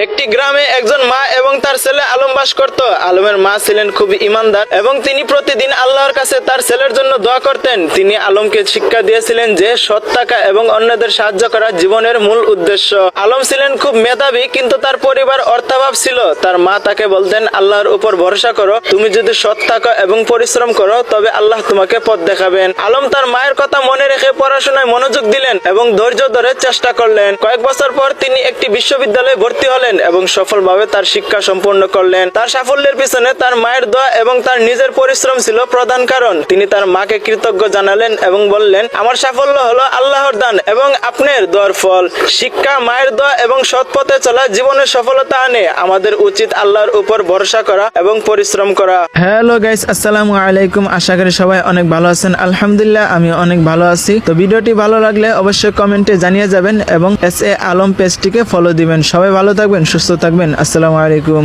একটি গ্রামে একজন মা এবং তার ছেলে আলম বাস করত। আলমের মা ছিলেন খুব ইমানদার এবং তিনি প্রতিদিন আল্লাহর কাছে তার ছেলের জন্য দোয়া করতেন। তিনি আলমকে শিক্ষা দিয়েছিলেন যে সৎ থাকা এবং অন্যদের সাহায্য করা জীবনের মূল উদ্দেশ্য। আলম ছিলেন খুব মেধাবী, কিন্তু তার পরিবার অর্থাভাব ছিল। তার মা তাকে বলতেন, আল্লাহর উপর ভরসা করো, তুমি যদি সৎ থাকো এবং পরিশ্রম করো তবে আল্লাহ তোমাকে পথ দেখাবেন। আলম তার মায়ের কথা মনে রেখে পড়াশোনায় মনোযোগ দিলেন এবং ধৈর্য ধরে চেষ্টা করলেন। কয়েক বছর পর তিনি একটি বিশ্ববিদ্যালয়ে ভর্তি হলেন এবং সফলভাবে তার শিক্ষা সম্পূর্ণ করলেন। তার সাফল্যের পিছনে তার মায়ের দোয়া এবং তার নিজের পরিশ্রম ছিল প্রধান কারণ। তিনি তার মাকে কৃতজ্ঞ জানালেন এবং বললেন, আমার সাফল্য হলো আল্লাহর দান এবং আপনার দোয়ার ফল। শিক্ষা, মায়ের দোয়া এবং সৎ পথে চলা জীবনের সফলতা আনে। আমাদের উচিত আল্লাহর উপর ভরসা করা এবং পরিশ্রম করা। হ্যালো গাইস, আসসালামু আলাইকুম। আশা করি সবাই অনেক ভালো আছেন। আলহামদুলিল্লাহ, আমি অনেক ভালো আছি। তো ভিডিওটি ভালো লাগলে অবশ্যই কমেন্টে জানিয়ে যাবেন এবং এস এ আলম পেজটিকে ফলো দিবেন। সবাই ভালো থাকবেন, সুস্থ থাকবেন। আসসালামু আলাইকুম।